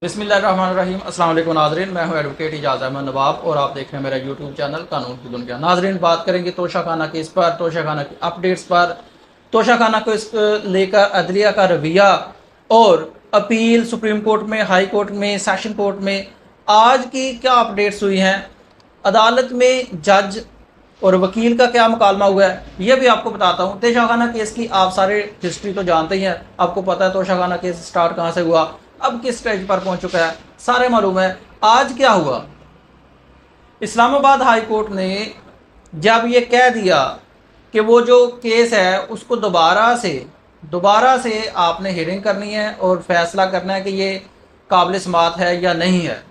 बिस्मिल्लाहिर्रहमानिर्रहीम। अस्सलाम वालेकुम नाज़रीन, मैं हूं एडवोकेट इजाज़ अहमद नवाब और आप देख रहे हैं मेरा यूट्यूब चैनल कानून की दुनिया। नाज़रीन, बात करेंगे तोशाखाना केस पर, तोशाखाना की अपडेट्स पर, तोशाखाना को इस लेकर अदलिया का रवैया और अपील सुप्रीम कोर्ट में, हाई कोर्ट में, सेशन कोर्ट में आज की क्या अपडेट्स हुई हैं, अदालत में जज और वकील का क्या मुकालमा हुआ है, ये भी आपको बताता हूँ। तोशाखाना केस की आप सारे हिस्ट्री तो जानते ही हैं, आपको पता है तोशाखाना केस स्टार्ट कहाँ से हुआ, अब किस स्टेज पर पहुंच चुका है, सारे मालूम है। आज क्या हुआ, इस्लामाबाद हाई कोर्ट ने जब ये कह दिया कि वो जो केस है उसको दोबारा से आपने हियरिंग करनी है और फैसला करना है कि ये काबिल समात है या नहीं है।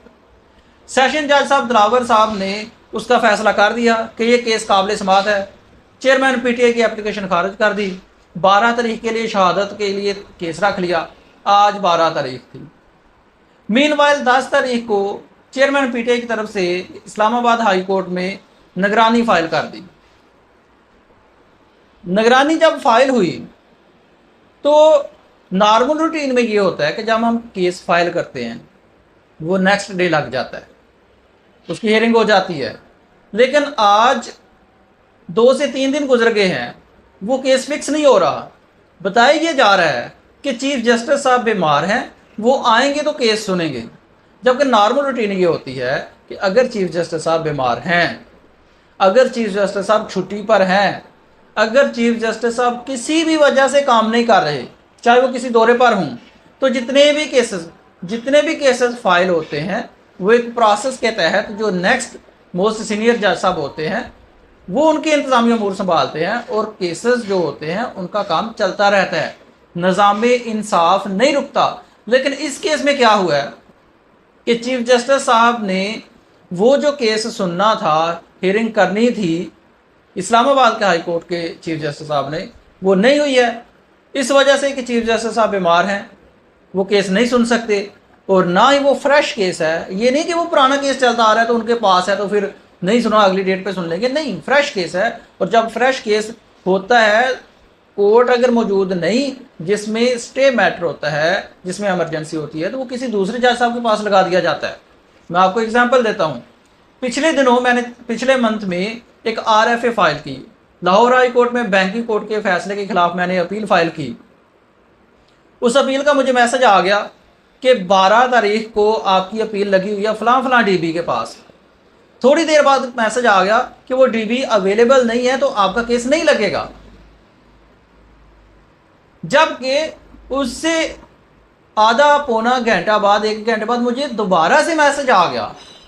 सेशन जज साहब दिलावर साहब ने उसका फैसला कर दिया कि ये केस काबिल समात है। चेयरमैन पीटीआई की एप्लीकेशन खारिज कर दी। 12 तारीख के लिए शहादत के लिए केस रख लिया। आज 12 तारीख थी। मीनवाइल 10 तारीख को चेयरमैन पीटीआई की तरफ से इस्लामाबाद हाई कोर्ट में निगरानी फाइल कर दी। निगरानी जब फाइल हुई तो नॉर्मल रूटीन में ये होता है कि जब हम केस फाइल करते हैं वो नेक्स्ट डे लग जाता है, उसकी हियरिंग हो जाती है। लेकिन आज 2 से 3 दिन गुजर गए हैं, वो केस फिक्स नहीं हो रहा। बताया ये जा रहा है कि चीफ जस्टिस साहब बीमार हैं, वो आएंगे तो केस सुनेंगे। जबकि नॉर्मल रूटीन ये होती है कि अगर चीफ जस्टिस साहब बीमार हैं, अगर चीफ जस्टिस साहब छुट्टी पर हैं, अगर चीफ जस्टिस साहब किसी भी वजह से काम नहीं कर रहे, चाहे वो किसी दौरे पर हों, तो जितने भी केसेस फाइल होते हैं वो एक प्रोसेस के तहत जो नेक्स्ट मोस्ट सीनियर जज साहब होते हैं वो उनके इंतजामी अमूर संभालते हैं और केसेस जो होते हैं उनका काम चलता रहता है, निज़ाम इंसाफ नहीं रुकता। लेकिन इस केस में क्या हुआ है कि चीफ जस्टिस साहब ने वो जो केस सुनना था, हियरिंग करनी थी इस्लामाबाद के हाई कोर्ट के चीफ जस्टिस साहब ने, वो नहीं हुई है। इस वजह से कि चीफ जस्टिस साहब बीमार हैं, वो केस नहीं सुन सकते। और ना ही वो फ्रेश केस है, ये नहीं कि वो पुराना केस चलता आ रहा है तो उनके पास है तो फिर नहीं सुना, अगली डेट पे सुन लेंगे, नहीं, फ्रेश केस है। और जब फ्रेश केस होता है, कोर्ट अगर मौजूद नहीं, जिसमें स्टे मैटर होता है, जिसमें इमरजेंसी होती है, तो वो किसी दूसरे जज साहब के पास लगा दिया जाता है। मैं आपको एग्जांपल देता हूँ। पिछले दिनों मैंने पिछले मंथ में एक आरएफए फाइल की, लाहौर हाई कोर्ट में बैंकिंग कोर्ट के फैसले के खिलाफ मैंने अपील फाइल की। उस अपील का मुझे मैसेज आ गया कि 12 तारीख को आपकी अपील लगी हुई है फलां फलां डीबी के पास। थोड़ी देर बाद मैसेज आ गया कि वो डीबी अवेलेबल नहीं है तो आपका केस नहीं लगेगा। जबकि उससे आधा पौना घंटा बाद, 1 घंटे बाद मुझे दोबारा से मैसेज आ गया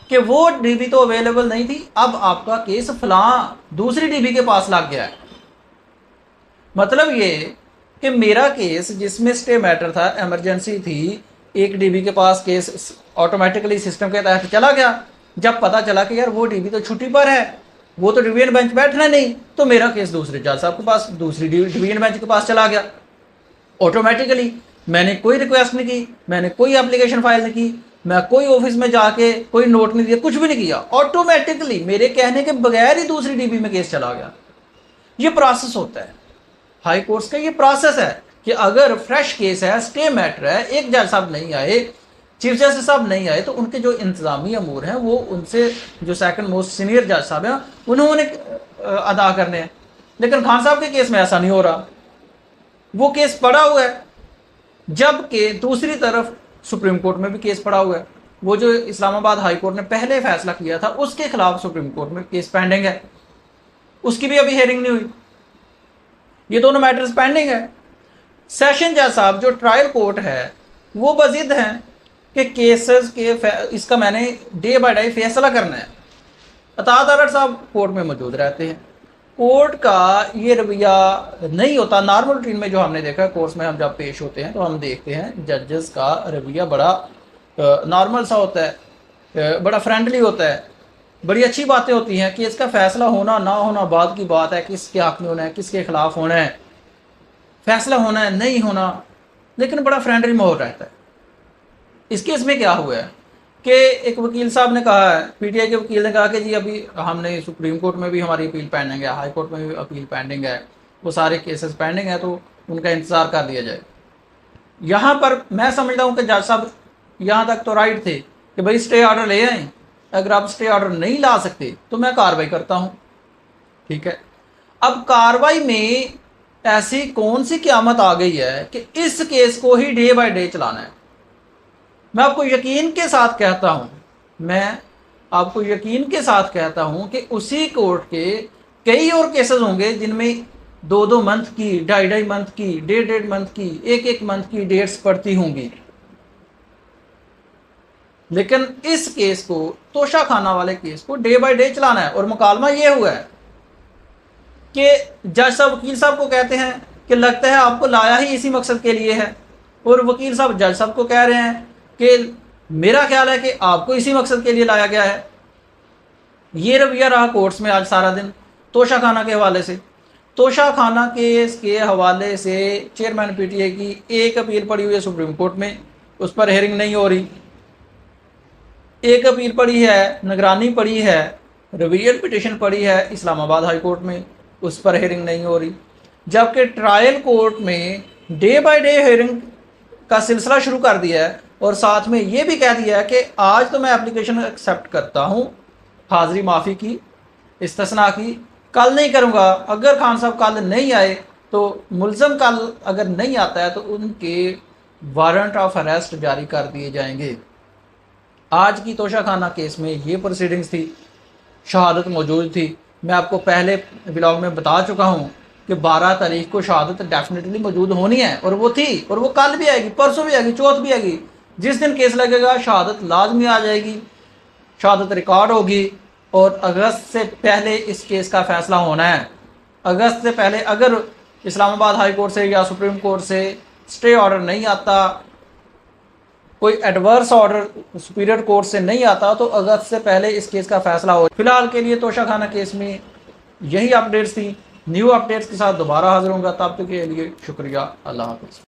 कि वो डीबी तो अवेलेबल नहीं थी, अब आपका केस फलां दूसरी डीबी के पास लग गया है। मतलब ये कि मेरा केस जिसमें स्टे मैटर था, इमरजेंसी थी, एक डीबी के पास केस ऑटोमेटिकली सिस्टम के तहत चला गया। जब पता चला कि यार वो डीबी तो छुट्टी पर है, वो तो डिवीजन बेंच बैठना नहीं, तो मेरा केस दूसरे जज साहब के पास, दूसरी डिवीजन बेंच के पास चला गया ऑटोमेटिकली। मैंने कोई रिक्वेस्ट नहीं की, मैंने कोई एप्लीकेशन फाइल नहीं की, मैं कोई ऑफिस में जाके कोई नोट नहीं दिया, कुछ भी नहीं किया, ऑटोमेटिकली मेरे कहने के बगैर ही दूसरी डीबी में केस चला गया। ये प्रोसेस होता है हाई कोर्ट्स का, ये प्रोसेस है कि अगर फ्रेश केस है, स्टे मैटर है, एक जज साहब नहीं आए, चीफ जस्टिस साहब नहीं आए, तो उनके जो इंतजामी अमूर हैं वो उनसे जो सेकंड मोस्ट सीनियर जज साहब हैं उन्होंने अदा करने हैं। लेकिन खान साहब के केस में ऐसा नहीं हो रहा, वो केस पड़ा हुआ है। जबकि दूसरी तरफ सुप्रीम कोर्ट में भी केस पड़ा हुआ है। वो जो इस्लामाबाद हाई कोर्ट ने पहले फैसला किया था उसके खिलाफ सुप्रीम कोर्ट में केस पेंडिंग है, उसकी भी अभी हियरिंग नहीं हुई। ये दोनों मैटर्स पेंडिंग है। सेशन जज साहब जो ट्रायल कोर्ट है वो बजिद हैं कि केसेस के इसका मैंने डे बाय डे फैसला करना है। अतात अरड़ साहब कोर्ट में मौजूद रहते हैं। कोर्ट का ये रवैया नहीं होता। नॉर्मल रूटीन में जो हमने देखा, कोर्ट्स में हम जब पेश होते हैं तो हम देखते हैं जजेस का रवैया बड़ा नॉर्मल सा होता है, बड़ा फ्रेंडली होता है, बड़ी अच्छी बातें होती हैं कि इसका फैसला होना ना होना बाद की बात है, किसके हक में होना है, किसके खिलाफ होना है, फैसला होना है नहीं होना, लेकिन बड़ा फ्रेंडली माहौल रहता है। इस केस में क्या हुआ है कि एक वकील साहब ने कहा है, पीटीआई के वकील ने कहा कि जी अभी हमने सुप्रीम कोर्ट में भी हमारी अपील पेंडिंग है, हाई कोर्ट में भी अपील पेंडिंग है, वो सारे केसेस पेंडिंग है, तो उनका इंतज़ार कर दिया जाए। यहाँ पर मैं समझता हूँ कि जज साहब यहाँ तक तो राइट थे कि भाई स्टे ऑर्डर ले आए, अगर आप स्टे ऑर्डर नहीं ला सकते तो मैं कार्रवाई करता हूँ। ठीक है, अब कार्रवाई में ऐसी कौन सी क़यामत आ गई है कि इस केस को ही डे बाय डे चलाना है। मैं आपको यकीन के साथ कहता हूँ, मैं आपको यकीन के साथ कहता हूँ कि उसी कोर्ट के कई और केसेस होंगे जिनमें 2-2 मंथ की, 2.5 मंथ की, 1.5 मंथ की, 1-1 मंथ की डेट्स पड़ती होंगी। लेकिन इस केस को, तोशा खाना वाले केस को डे बाय डे चलाना है। और मुकालमा ये हुआ है कि जज साहब वकील साहब को कहते हैं कि लगता है आपको लाया ही इसी मकसद के लिए है, और वकील साहब जज साहब को कह रहे हैं कि मेरा ख्याल है कि आपको इसी मकसद के लिए लाया गया है। ये रवैया रहा कोर्ट्स में आज सारा दिन तोशा खाना के हवाले से। तोशा खाना केस के हवाले से चेयरमैन पीटीए की एक अपील पड़ी हुई है सुप्रीम कोर्ट में, उस पर हेयरिंग नहीं हो रही। एक अपील पड़ी है, निगरानी पड़ी है, रिवीजन पिटिशन पड़ी है इस्लामाबाद हाई कोर्ट में, उस पर हेयरिंग नहीं हो रही। जबकि ट्रायल कोर्ट में डे बाय डे हेयरिंग का सिलसिला शुरू कर दिया है, और साथ में ये भी कह दिया है कि आज तो मैं एप्लीकेशन एक्सेप्ट करता हूँ हाज़िरी माफ़ी की, इस्तिस्ना की, कल नहीं करूँगा। अगर खान साहब कल नहीं आए तो मुलज़म कल अगर नहीं आता है तो उनके वारंट ऑफ अरेस्ट जारी कर दिए जाएंगे। आज की तोशा खाना केस में ये प्रोसीडिंग्स थी, शहादत मौजूद थी। मैं आपको पहले ब्लॉग में बता चुका हूँ कि 12 तारीख को शहादत डेफिनेटली मौजूद होनी है, और वो थी, और वो कल भी आएगी, परसों भी आएगी, चौथ भी आएगी। जिस दिन केस लगेगा शहादत लाजमी आ जाएगी, शहादत रिकॉर्ड होगी, और अगस्त से पहले इस केस का फैसला होना है। अगस्त से पहले अगर इस्लामाबाद हाई कोर्ट से या सुप्रीम कोर्ट से स्टे ऑर्डर नहीं आता, कोई एडवर्स ऑर्डर सुपीरियर कोर्ट से नहीं आता, तो अगस्त से पहले इस केस का फैसला हो। फिलहाल के लिए तोशा खाना केस में यही अपडेट्स थी। न्यू अपडेट्स के साथ दोबारा हाजिर होंगे, तब तक के लिए शुक्रिया। अल्लाह हाफ़िज़।